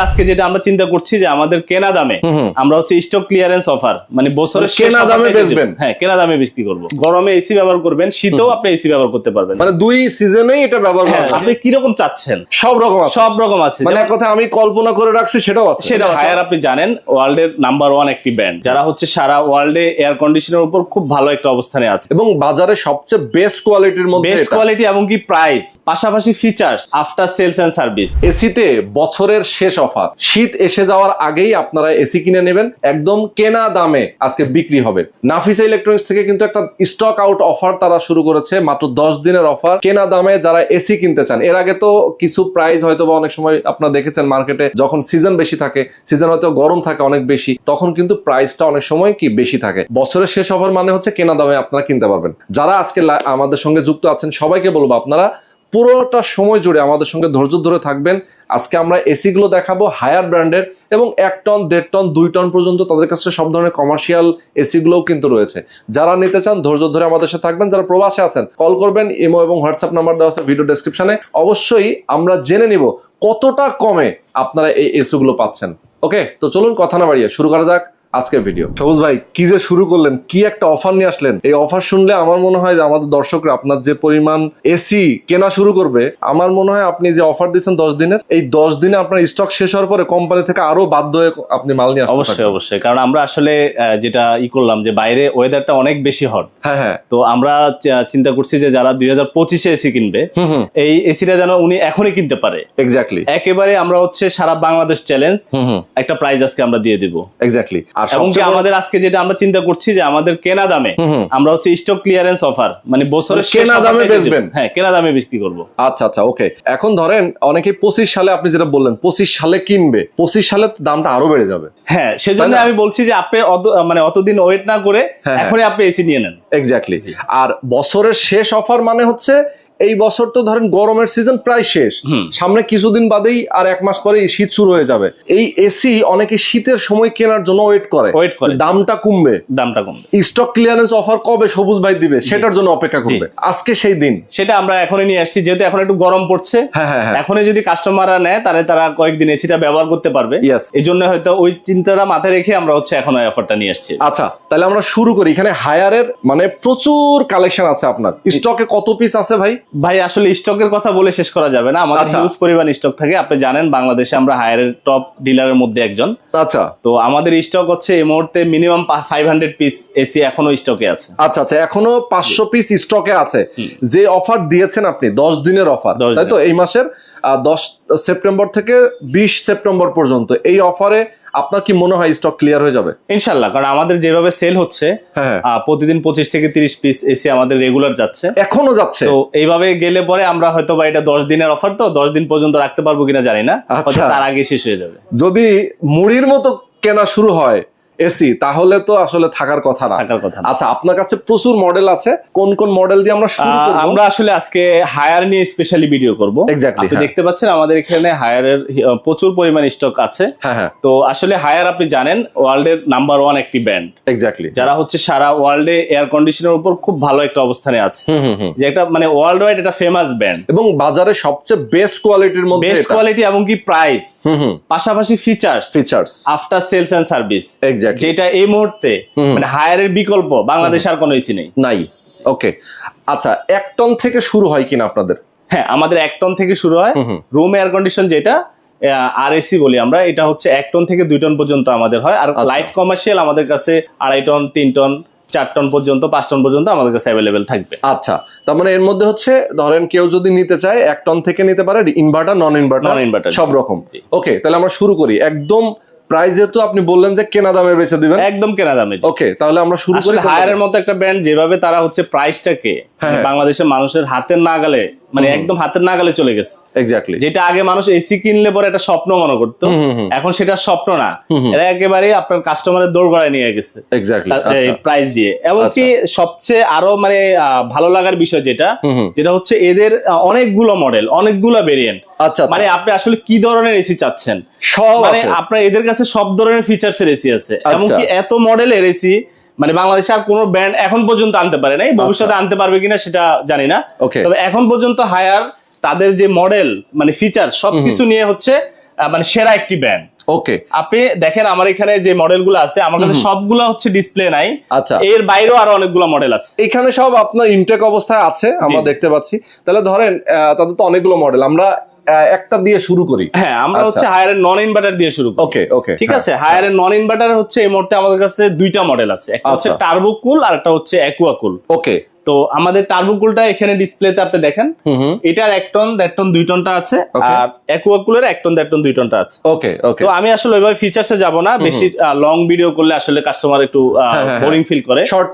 আজকে যেটা আমরা চিন্তা করছি যে আমাদের কেনা দামে আমরা হচ্ছে স্টক ক্লিয়ারেন্স অফার মানে বছরের কেনা দামে বেচবেন। হ্যাঁ, কেনা দামে বিক্রি করব। গরমে এসি ব্যবহার করবেন, শীতেও আপনি এসি ব্যবহার করতে পারবেন, মানে দুই সিজনেই এটা ব্যবহার হ্যাঁ, করবেন। আপনি কি রকম চাচ্ছেন সব রকম আছে, সব রকম আছে। মানে এক কথা আমি কল্পনা করে রাখছি সেটাও আছে। সেটা হায়ার আপনি জানেন ওয়ার্ল্ডের নাম্বার 1 একটি ব্র্যান্ড, যারা হচ্ছে সারা ওয়ার্ল্ডে এয়ার কন্ডিশনের উপর খুব ভালো একটা অবস্থানে আছে এবং বাজারে সবচেয়ে বেস্ট কোয়ালিটির মধ্যে বেস্ট কোয়ালিটি এবং কি প্রাইস, পাশাপাশি features, after sales and service. এসিতে বছরের শেষ অফার, শীত এসে যাওয়ার আগেই আপনারা এসি কিনে নেবেন, একদম কেনা দামে আজকে বিক্রি হবে। নাফিসা ইলেকট্রনিক্স থেকে কিন্তু একটা স্টক আউট অফার তারা শুরু করেছে, মাত্র 10 দিনের অফার। কেনা দামে যারা এসি কিনতে চান, এর আগে তো কিছু প্রাইস হয়তো বা অনেক সময় আপনারা দেখেছেন মার্কেটে, যখন সিজন বেশি থাকে, সিজন হয়তো গরম থাকে অনেক বেশি, তখন কিন্তু প্রাইসটা অনেক সময় কি বেশি থাকে। বছরের শেষ অফার মানে হচ্ছে কেনা দামে আপনারা কিনতে পারবেন। যারা আজকে আমাদের সঙ্গে যুক্ত আছেন সবাইকে বলবো আপনারা পুরোটা সময় জুড়ে আমাদের সঙ্গে ধৈর্য ধরে থাকবেন। আজকে আমরা এসি গুলো দেখাবো হায়ার ব্র্যান্ডের, এবং 1 টন 1.5 টন 2 টন পর্যন্ত তাদের কাছে সব ধরনের কমার্শিয়াল এসি গুলোও কিন্তু রয়েছে। যারা নিতে চান ধৈর্য ধরে আমাদের সাথে থাকবেন। যারা প্রবাসে আছেন কল করবেন, ইমো এবং হোয়াটসঅ্যাপ নাম্বার দেওয়া আছে ভিডিও ডেসক্রিপশনে। অবশ্যই আমরা জেনে নিব কতটা কমে আপনারা এই এসি গুলো পাচ্ছেন। ওকে, তো চলুন কথা না বাড়িয়ে শুরু করা যাক আজকের ভিডিও। সবুজ ভাই, কি যে শুরু করলেন, কি একটা অফার নিয়ে আসলেন। এই অফার শুনলে আমার মনে হয় যে আমাদের দর্শকরা আপনার যে পরিমাণ এসি কেনা শুরু করবে, আমার মনে হয় আপনি যে অফার দিচ্ছেন 10 দিনের, এই 10 দিনে আপনার স্টক শেষ হওয়ার পরে কোম্পানি থেকে আরো বাধ্য হয়ে আপনি মাল নিয়ে আসতে অবশ্যই অবশ্যই, কারণ আমরা আসলে যেটা করলাম যে বাইরে ওয়েদারটা অনেক বেশি হট। হ্যাঁ হ্যাঁ, তো আমরা চিন্তা করছি যে যারা 2025-এ এসি কিনবে, এই এসিটা যেন উনি এখনই কিনতে পারে। এক্স্যাক্টলি, একেবারে আমরা হচ্ছে সারা বাংলাদেশ চ্যালেঞ্জ একটা প্রাইস আজকে আমরা দিয়ে দিব। এক্স্যাক্টলি। এবং কি আমাদের আজকে যেটা আমরা চিন্তা করছি যে আমাদের কেনা দামে আমরা হচ্ছে স্টক ক্লিয়ারেন্স অফার মানে বছরের কেনা দামে বেচবেন। হ্যাঁ, কেনা দামে বিক্রি করব। আচ্ছা আচ্ছা, ওকে। এখন ধরেন অনেকে 25 সালে, আপনি যেটা বললেন 25 সালে কিনবে, 25 সালে দামটা আরো বেড়ে যাবে। হ্যাঁ, সেজন্য আমি বলছি যে আপনি মানে অতদিন ওয়েট না করে এখনই আপনি এসি নিয়ে নেন। এক্স্যাক্টলি। আর বছরের শেষ অফার মানে হচ্ছে এই বছর তো ধরেন গরমের সিজন প্রায় শেষ, সামনে কিছুদিন বাদেই আর 1 মাস পরে শীত শুরু হয়ে যাবে। এই এসি অনেকে শীতের সময় কেনার জন্য ওয়েট করে, দামটা কমবে, স্টক ক্লিয়ারেন্স অফার কবে সবুজ ভাই দিবে সেটার জন্য অপেক্ষা করবে। আজকে সেই দিন, সেটা আমরা এখনই নিয়ে আসছি, যেহেতু এখন একটু গরম পড়ছে। এখনই যদি কাস্টমাররা নেয় তাহলে তারা কয়েকদিন এসিটা ব্যবহার করতে পারবে। এই জন্য হয়তো ওই চিন্তাটা মাথায় রেখে আমরা হচ্ছে এখন ওই অফারটা নিয়ে আসছি। আচ্ছা, তাহলে আমরা শুরু করি। এখানে হায়ারের মানে প্রচুর কালেকশন আছে আপনার, স্টকে কত পিস আছে ভাই? ভাই আসলে স্টকের কথা বলে শেষ করা যাবে না, আমাদের হিউজ পরিমাণ স্টক থাকে। আপনি জানেন বাংলাদেশে আমরা হায়ারের টপ ডিলারের মধ্যে একজন। আচ্ছা, তো আমাদের স্টক হচ্ছে এই মুহূর্তে মিনিমাম 500 পিস এসি এখনো স্টকে আছে। আচ্ছা আচ্ছা, এখনো 500 পিস স্টকে আছে। যে অফার দিয়েছেন আপনি 10 দিনের অফার, তাই তো? এই মাসের 10 সেপ্টেম্বর থেকে 20 সেপ্টেম্বর পর্যন্ত এই অফারে আপনার কি মনে হয় স্টক ক্লিয়ার হয়ে যাবে? ইনশাআল্লাহ, কারণ আমাদের যেভাবে সেল হচ্ছে প্রতিদিন 25 থেকে 30 পিস এসি আমাদের রেগুলার যাচ্ছে, এখনো যাচ্ছে। তো এইভাবে গেলে পরে আমরা হয়তো বা এটা 10 দিনের অফার, তো 10 দিন পর্যন্ত রাখতে পারবো কিনা জানি না, তার আগে শেষ হয়ে যাবে। যদি মুড়ির মতো কেনা শুরু হয় এসি, তাহলে তো আসলে থাকার কথা না। আচ্ছা, আপনার কাছে প্রচুর মডেল আছে, কোন কোন মডেল দিয়ে আমরা শুরু করব? আমরা আসলে আজকে হায়ার নিয়ে স্পেশালি ভিডিও করব। এক্স্যাক্টলি, আপনি দেখতে পাচ্ছেন আমাদের এখানে হায়ারের প্রচুর পরিমাণ স্টক আছে। তো আসলে হায়ার আপনি জানেন ওয়ার্ল্ডের নাম্বার 1 একটি ব্র্যান্ড। এক্স্যাক্টলি, যারা হচ্ছে সারা ওয়ার্ল্ডে এয়ার কন্ডিশনের উপর খুব ভালো একটা অবস্থানে আছে, যে একটা মানে ওয়ার্ল্ড ওয়াইড এটা ফেমাস ব্র্যান্ড, এবং বাজারে সবচেয়ে বেস্ট কোয়ালিটির মধ্যে বেস্ট কোয়ালিটি এবং কি প্রাইস, পাশাপাশি features, after sales and service, যেটা এই মুহূর্তে মানে হায়ারের বিকল্প বাংলাদেশে আর কোনো এসি নাই। ওকে, আচ্ছা, 1 টন থেকে শুরু হয় কিনা আপনাদের? হ্যাঁ, আমাদের 1 টন থেকে শুরু হয়। রুম এয়ার কন্ডিশন যেটা আর এসি বলি আমরা, এটা হচ্ছে 1 টন থেকে 2 টন পর্যন্ত আমাদের হয়। আর লাইট কমার্শিয়াল আমাদের কাছে 2.5 টন 3 টন 4 টন পর্যন্ত 5 টন পর্যন্ত আমাদের কাছে অ্যাভেলেবেল থাকবে। আচ্ছা, তার মানে এর মধ্যে হচ্ছে ধরেন কেউ যদি নিতে চায় 1 টন থেকে নিতে পারে, ইনভার্টার নন ইনভার্টার সব রকম। ওকে, তাহলে আমরা শুরু করি। একদম প্রাইস যেহেতু আপনি বললেন যে কেনা দামে বেচে দিবেন, একদম কেনা দামে। ওকে, তাহলে আমরা শুরু করি। হায়ারের মতো একটা ব্র্যান্ড যেভাবে তারা হচ্ছে প্রাইসটাকে বাংলাদেশের মানুষের হাতের নাগালে, মানে একদম হাতের নাগালে চলে গেছে। এক্স্যাক্টলি, যেটা আগে মানুষ এসি কিনলে পরে একটা স্বপ্ন মনে করতো, এখন সেটা স্বপ্ন না, এরা একেবারে আপনার কাস্টমারের দৌড় গড়ায় নিয়ে গেছে প্রাইস দিয়ে। এবং কি সবচেয়ে আরো মানে ভালো লাগার বিষয় যেটা হচ্ছে এদের অনেকগুলো মডেল, অনেকগুলো ভেরিয়েন্ট। মানে আপনি আসলে কি ধরনের এসি চাচ্ছেন, মানে আপনার এদের কাছে সব ধরনের ফিচার্স এর এসি আছে। এমনকি এত মডেলের এসি মানে বাংলাদেশে আর কোন ব্র্যান্ড এখন পর্যন্ত আনতে পারে নাই, ভবিষ্যতে আনতে পারবে কিনা সেটা জানি না। তবে এখন পর্যন্ত হায়ার তাদের যে মডেল মানে ফিচার সবকিছু নিয়ে হচ্ছে মানে সেরা একটি ব্র্যান্ড। ওকে, আপনি দেখেন আমার এখানে যে মডেলগুলো আছে আমার কাছে সবগুলো হচ্ছে ডিসপ্লে নাই। আচ্ছা, এর বাইরেও আরো অনেকগুলো মডেল আছে। এখানে সব আপনার ইনটেক অবস্থায় আছে আমরা দেখতে পাচ্ছি। তাহলে ধরেন তাদের তো অনেকগুলো মডেল, আমরা একটা দিয়ে শুরু করি। হ্যাঁ, আমরা হচ্ছে হায়ারের নন ইনভার্টার দিয়ে শুরু করি। ওকে ওকে, ঠিক আছে। হায়ারের নন ইনভার্টার হচ্ছে এই মুহূর্তে আমাদের কাছে দুইটা মডেল আছে, একটা হচ্ছে টার্বো কুল আর একটা হচ্ছে অ্যাকুয়া কুল। ওকে, তো আমাদের টার্বো কুলটা এখানে ডিসপ্লেতে আপনি দেখেন, এটার 1 টন 1.5 টন 2 টনটা আছে, আর অ্যাকুয়া কুলের 1 টন 1.5 টন 2 টনটা আছে। ওকে ওকে। তো আমি আসলে ওইভাবে ফিচারসে যাব না, বেশি লং ভিডিও করলে আসলে কাস্টমার একটু বোরিং ফিল করে। শর্ট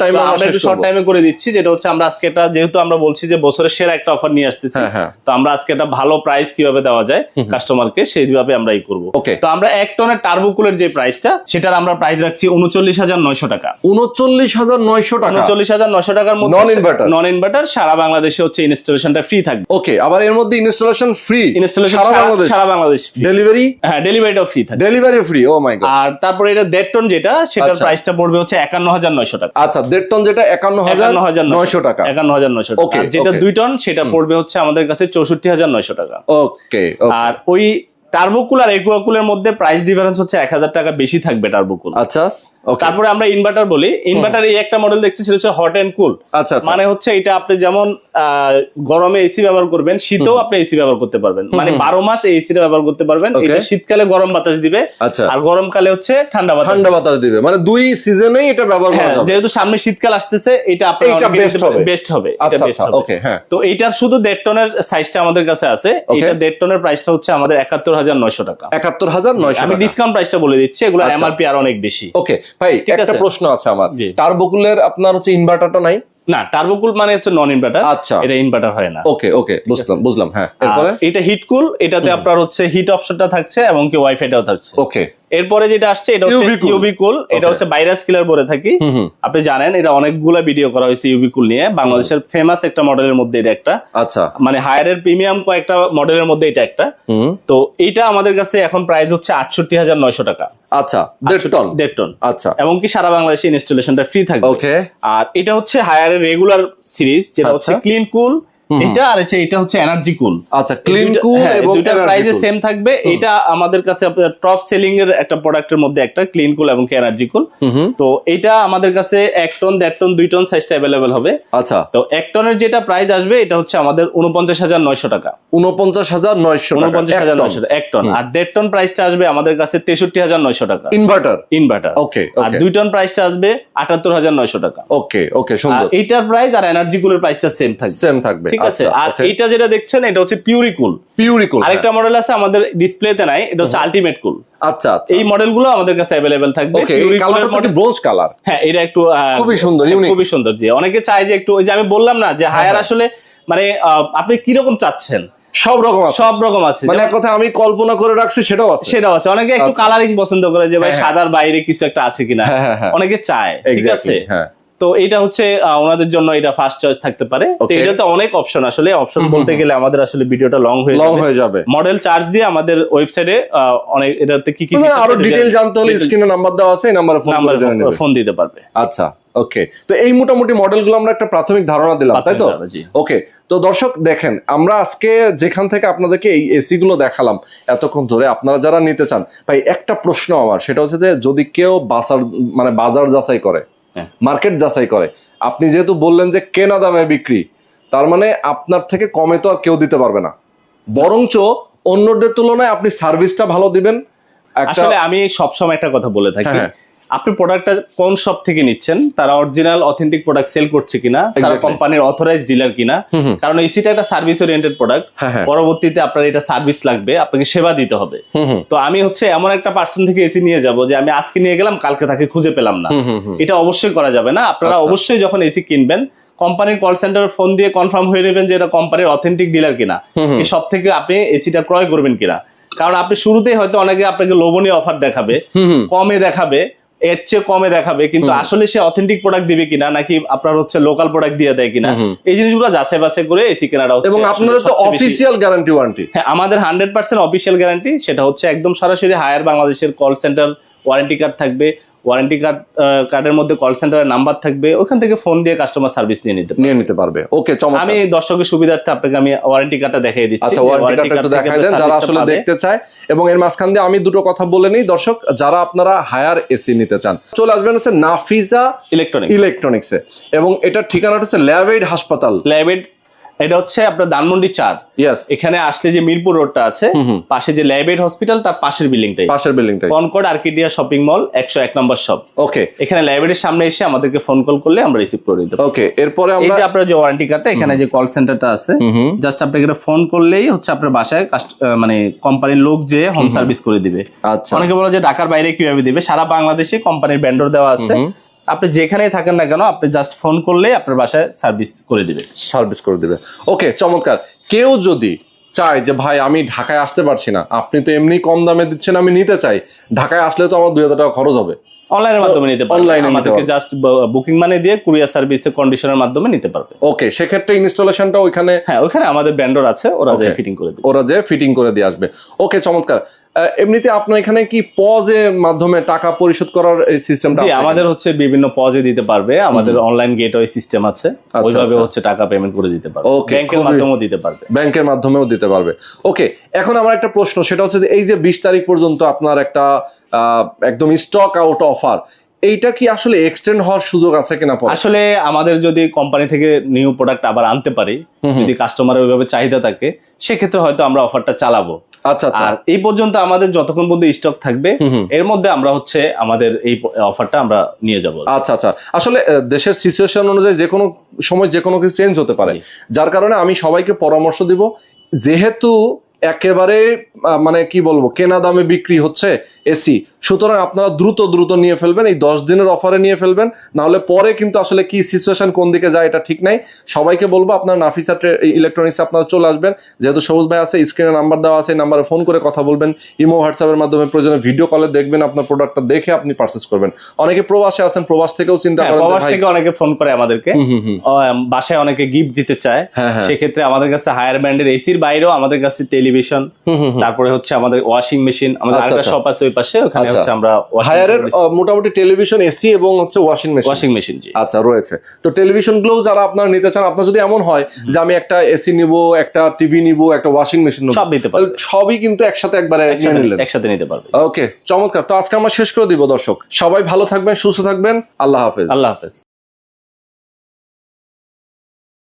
টাইমে করে দিচ্ছি, যেটা হচ্ছে আমরা আজকে এটা যেহেতু আমরা বলছি যে বছরের সেরা একটা অফার নিয়ে আসতেছি, তো আমরা আজকে একটা ভালো প্রাইস কিভাবে দেওয়া যায় কাস্টমারকে সেইভাবে আমরা এই করব। তো আমরা 1 টনের টার্বো কুলের যে প্রাইসটা, সেটার আমরা প্রাইস রাখছি 39,900 টাকা। 39,900 টাকা, 39,900 টাকার মধ্যে নন ইনভার্টার সারা বাংলাদেশে হচ্ছে ইনস্টলেশনটা ফ্রি থাকবে। ওকে, আবার এর মধ্যে ইনস্টলেশন ফ্রি, সারা বাংলাদেশ ডেলিভারি, হ্যাঁ ডেলিভারিটাও ফ্রি থাকবে, ডেলিভারি ফ্রি। ও মাই গড। আর তারপরে এটা 1.5 টন যেটা, সেটার প্রাইসটা পড়বে হচ্ছে 51,900 টাকা। আচ্ছা, 1.5 টন যেটা 51,900 টাকা, 51,900 টাকা। যেটা 2 টন সেটা পড়বে হচ্ছে আমাদের কাছে 64,900 টাকা। ওকে, আর ওই টার্বোকুল আর একুয়াকুলের মধ্যে প্রাইস ডিফারেন্স হচ্ছে 1,000 টাকা বেশি থাকবে টার্বোকুল। আচ্ছা, তারপরে আমরা ইনভার্টার বলি, ইনভার্টার এই একটা মডেল দেখছি সেটা হচ্ছে হট এন্ড কুল। মানে হচ্ছে এটা আপনি যেমন গরমে এসি ব্যবহার করবেন, শীতেও আপনি এসি ব্যবহার করতে পারবেন, মানে 12 মাস এই এসিটা ব্যবহার করতে পারবেন। এটা শীতকালে গরম বাতাস দিবে, আর গরমকালে হচ্ছে ঠান্ডা বাতাস দিবে, মানে দুই সিজনেই এটা ব্যবহার করা যাবে। যেহেতু সামনে শীতকাল আসতেছে, এটা আপনার বেস্ট হবে। আচ্ছা, ওকে, হ্যাঁ। তো এইটার শুধু 1.5 টনের সাইজটা আমাদের কাছে আছে, এটা 1.5 টনের প্রাইসটা হচ্ছে আমাদের 71,900 টাকা। 71,900 আমি ডিসকাউন্ট প্রাইসটা বলে দিচ্ছি, এগুলো এমআরপি আর অনেক বেশি। ওকে ভাই, একটা প্রশ্ন আছে আমার, টার্বোকুলের আপনার হচ্ছে ইনভার্টারটা নাই? না, টার্বোকুল মানে হচ্ছে নন ইনভার্টার। আচ্ছা, এটা ইনভার্টার হয় না। ওকে ওকে, বুঝলাম। হ্যাঁ, এরপরে এটা হিট কুল, এটাতে আপনার হচ্ছে হিট অপশনটা থাকছে এবং কি ওয়াইফাইটাও থাকছে। ওকে, এরপরে যেটা আসছে এটা হচ্ছে ইউভি কুল। এটা হচ্ছে ভাইরাস কিলার বলে থাকি, আপনি জানেন। এটা অনেকগুলো ভিডিও করা হয়েছে ইউভি কুল নিয়ে, বাংলাদেশের ফেমাস একটা মডেলের মধ্যে এটা একটা। আচ্ছা, মানে হায়ারের প্রিমিয়াম কয়েকটা মডেলের মধ্যে এটা একটা। তো এটা আমাদের কাছে এখন প্রাইস হচ্ছে 68,900 টাকা। আচ্ছা, 1.5 টন। আচ্ছা, এবং কি সারা বাংলাদেশে ইনস্টলেশনটা ফ্রি থাকবে। ওকে, আর এটা হচ্ছে হায়ারের রেগুলার সিরিজ, যেটা হচ্ছে ক্লিন কুল। এটা আর এটা হচ্ছে এনার্জি কুল। আচ্ছা, ক্লিন কুল এবং দুটো প্রাইসে সেম থাকবে। এটা আমাদের কাছে টপ সেলিং এর একটা প্রোডাক্টের মধ্যে একটা ক্লিন কুল এবং এনার্জি কুল। তো এটা আমাদের কাছে 1 টন 1.5 টন 2 টন সাইজটা अवेलेबल হবে। আচ্ছা, তো 1 টনের যেটা প্রাইস আসবে এটা হচ্ছে আমাদের 49,900 টাকা। 49,900 1 টন। আর 1.5 টন প্রাইসটা আসবে আমাদের কাছে 63,900 টাকা। ইনভার্টার। ওকে, আর 2 টন প্রাইসটা আসবে 78,900 টাকা। ওকে, সুন্দর। এইটার প্রাইস আর এনার্জি কুলের প্রাইসটা সেম থাকবে। ঠিক আছে। আর এইটা যেটা দেখছেন এটা হচ্ছে পিউরিকুল। আরেকটা মডেল আছে আমাদের ডিসপ্লেতে নাই, এটা হচ্ছে আলটিমেট কুল। আচ্ছা, এই মডেলগুলো আমাদের কাছে अवेलेबल থাকবে। ব্রোঞ্জ কালার, হ্যাঁ, এটা একটু খুবই সুন্দর, খুবই সুন্দর। জি, অনেকে চায় যে একটু, ওই যে আমি বললাম না যে হায়ার আসলে মানে আপনি কি রকম চাচ্ছেন, সব রকম আছে। মানে এক কথা আমি কল্পনা করে রাখছি, সেটাও আছে। অনেকে একটু কালারিং পছন্দ করে, যে ভাই সাদার বাইরে কিছু একটা আছে কিনা, অনেকে চায়। ঠিক আছে। তো এটা হচ্ছে ওনাদের জন্য এটা ফার্স্ট চয়েস থাকতে পারে। তো এটাতে অনেক অপশন, আসলে অপশন বলতে গেলে আমাদের আসলে ভিডিওটা লং হয়ে যাবে। মডেল চার্জ দিয়ে আমাদের ওয়েবসাইটে অনেক এটাতে কি আরো ডিটেইল জানতে হলে স্ক্রিনে নাম্বার দেওয়া আছে, এই নম্বরে ফোন দিতে পারবে। আচ্ছা, ওকে। তো এই মোটামুটি মডেলগুলো আমরা একটা প্রাথমিক ধারণা দিলাম, তাই তো? ওকে। তো দর্শক দেখেন, আমরা আজকে যেখান থেকে আপনাদেরকে এই এসি গুলো দেখালাম এতক্ষণ ধরে, আপনারা যারা নিতে চান, ভাই একটা প্রশ্ন আমার, সেটা হচ্ছে যে যদি কেউ বাজার যাচাই করে, মার্কেট যাচাই করে, আপনি যেহেতু বললেন যে কেনা দামে বিক্রি, তার মানে আপনার থেকে কমে তো আর কেউ দিতে পারবে না, বরঞ্চ অন্যদের তুলনায় আপনি সার্ভিসটা ভালো দিবেন। আসলে আমি সবসময় একটা কথা বলে থাকি, আপনি প্রোডাক্টটা কোন শপ থেকে নিচ্ছেন, তারা অরিজিনাল অথেন্টিক প্রোডাক্ট সেল করছে কিনা, তারা কোম্পানির অথরাইজড ডিলার কিনা। কারণ এসিটা একটা সার্ভিস ওরিয়েন্টেড প্রোডাক্ট, পরবর্তীতে আপনার এটা সার্ভিস লাগবে, আপনাকে সেবা দিতে হবে। তো আমি হচ্ছে এমন একটা পার্সন থেকে এসি নিয়ে যাব যে আমি আজকে নিয়ে গেলাম, কালকে তাকে খুঁজে পেলাম না, এটা অবশ্যই করা যাবে না। আপনারা অবশ্যই যখন এসি কিনবেন, কোম্পানির কল সেন্টার ফোন দিয়ে কনফার্ম হয়ে নেবেন যে এটা কোম্পানির অথেন্টিক ডিলার কিনা, এই সব থেকে আপনি এসিটা ক্রয় করবেন কিনা। কারণ আপনি শুরুতেই হয়তো অনেকে আপনাকে লোভনীয় অফার দেখাবে, কমে দেখাবে, এর চেয়ে কমে দেখাবে, কিন্তু আসলে সে অথেন্টিক প্রোডাক্ট দিবে কিনা, নাকি আপনার হচ্ছে লোকাল প্রোডাক্ট দিয়ে দেয় কিনা, এই জিনিসগুলো যাচাই বাছাই করে এসি কেনাটা হচ্ছে। এবং আপনাদের তো অফিশিয়াল গ্যারান্টি ওয়ারেন্টি। হ্যাঁ, আমাদের 100% অফিশিয়াল গ্যারান্টি, সেটা হচ্ছে একদম সরাসরি হায়ার বাংলাদেশের কল সেন্টার ওয়ারেন্টি কার্ড থাকবে, ওয়ারেন্টি কার্ডের মধ্যে কল সেন্টারের নাম্বার থাকবে, ওখান থেকে ফোন দিয়ে কাস্টমার সার্ভিস নিয়ে নিতে পারবে। ওকে, চমৎকার। আমি দর্শকের সুবিধার্থে আপনাকে আমি ওয়ারেন্টি কার্ডটা দেখিয়ে দিচ্ছি। আচ্ছা, ওয়ারেন্টি কার্ডটা একটু দেখাই দেন যারা আসলে দেখতে চায়। এবং এর মাঝখান দিয়ে আমি দুটো কথা বলে নিই দর্শক, যারা আপনারা হায়ার এসি নিতে চান চলে আসবেন হচ্ছে নাফিজা ইলেকট্রনিক্সে, এবং এটার ঠিকানাটা হচ্ছে ল্যাবেড হাসপাতাল। ল্যাবেড এটা হচ্ছে আপনার ধানমন্ডি 4। এখানে আসলে যে মিরপুর রোডটা আছে, পাশে যে ল্যাবেড হসপিটাল তার পাশের বিল্ডিংটাই কনকর্ড আর্কিডিয়া শপিং মল 101 নম্বর শপ। ওকে, এখানে ল্যাবেডের সামনে এসে আমাদেরকে ফোন কল করলে আমরা রিসিভ করে দিতে পারি। ওকে, এরপরে এই যে আপনার যে ওয়ারেন্টি কার্ডটা, এখানে যে কল সেন্টারটা আছে, জাস্ট আপনাকে ফোন করলেই হচ্ছে আপনার বাসায় মানে কোম্পানির লোক যে হোম সার্ভিস করে দিবে। আচ্ছা, অনেকে বলে যে ঢাকার বাইরে কিভাবে দিবে, সারা বাংলাদেশে কোম্পানির ভেন্ডর দেওয়া আছে। আপনি যেখানেই থাকেন না কেন, আপনি জাস্ট ফোন করলেই আপনার বাসায় সার্ভিস করে দিবে। ওকে, চমৎকার। কেউ যদি চায় যে ভাই আমি ঢাকায় আসতে পারছি না, আপনি তো এমনি কম দামে দিচ্ছেন, আমি নিতে চাই, ঢাকায় আসলে তো আমার 2000 টাকা খরচ হবে, অনলাইনের মাধ্যমে নিতে পারবে। অনলাইনে আমাদেরকে জাস্ট বুকিং মানি দিয়ে কুরিয়ার সার্ভিসের কন্ডিশনের মাধ্যমে নিতে পারবে। ওকে, সেক্ষেত্রে ইনস্টলেশনটা ওইখানে আমাদের ভেন্ডর আছে, ওরা যে ফিটিং করে দিয়ে আসবে। ওকে, চমৎকার। এমনিতে আপনার এখানে কি পজের মাধ্যমে টাকা পরিশোধ করার এই সিস্টেমটা আছে? আমাদের হচ্ছে বিভিন্ন পজে দিতে পারবে, আমাদের অনলাইন গেটওয়ে সিস্টেম আছে, ওইভাবে হচ্ছে টাকা পেমেন্ট করে দিতে পারবে। ব্যাংকের মাধ্যমেও দিতে পারবে। ওকে, এখন আমার একটা প্রশ্ন, সেটা হচ্ছে যে এই যে 20 তারিখ পর্যন্ত আপনার একটা একদম স্টক আউট অফার, এইটা কি আসলে এক্সটেন্ড হওয়ার সুযোগ আছে কিনা? আসলে আমাদের যদি কোম্পানি থেকে নিউ প্রোডাক্ট আবার আনতে পারি, যদি কাস্টমারের ওইভাবে চাহিদা থাকে, সেক্ষেত্রে হয়তো আমরা অফারটা চালাবো। আচ্ছা, আর এই পর্যন্ত আমাদের যতক্ষণ পর্যন্ত স্টক থাকবে, এর মধ্যে আমরা হচ্ছে আমাদের এই অফারটা আমরা নিয়ে যাব। আচ্ছা, আসলে দেশের সিচুয়েশন অনুযায়ী যে কোনো সময় যে কোনো কিছু চেঞ্জ হতে পারে, যার কারণে আমি সবাইকে পরামর্শ দিব, যেহেতু একেবারে মানে কি বলবো কেনা দামে বিক্রি হচ্ছে এসি, সুতরাং আপনারা দ্রুত নিয়ে ফেলবেন, এই 10 দিনের অফারে নিয়ে ফেলবেন, নাহলে পরে কিন্তু আসলে কি সিচুয়েশন কোন দিকে যায় এটা ঠিক নাই। সবাইকে বলবো আপনারা নাফিসা ইলেকট্রনিক্স আপনারা চলে আসবেন, যেহেতু সবুজ ভাই আছে, স্ক্রিনে নাম্বার দেওয়া আছে, এই নাম্বারে ফোন করে কথা বলবেন, ইমো হোয়াটসঅ্যাপের মাধ্যমে প্রয়োজনে ভিডিও কলে দেখবেন, আপনার প্রোডাক্টটা দেখে আপনি পারচেজ করবেন। অনেকে প্রবাসে আছেন, প্রবাস থেকেও চিন্তা করেন, প্রবাস থেকে অনেকে ফোন করে আমাদেরকে, বাসায় অনেকে গিফট দিতে চায়, সেক্ষেত্রে আমাদের কাছে হায়ার ব্র্যান্ডের এসির বাইরেও আমাদের কাছে টেলিভিশন, তারপরে হচ্ছে আমাদের ওয়াশিং মেশিন, আমাদের আরেকটা শপ আছে ওই পাশে, ওখানে হচ্ছে আমরা হায়ারের মোটামুটি টেলিভিশন, এসি এবং হচ্ছে ওয়াশিং মেশিন আচ্ছা রয়েছে। তো টেলিভিশন গুলো যারা আপনারা নিতে চান, আপনার যদি এমন হয় যে আমি একটা এসি নিব, একটা টিভি নিব, একটা ওয়াশিং মেশিন নিব, সব নিতে পারবে, সবই কিন্তু একসাথে একসাথে নিতে পারবে। ওকে, চমৎকার। তো আজকে আমরা শেষ করে দিব দর্শক, সবাই ভালো থাকবেন, সুস্থ থাকবেন, আল্লাহ হাফেজ।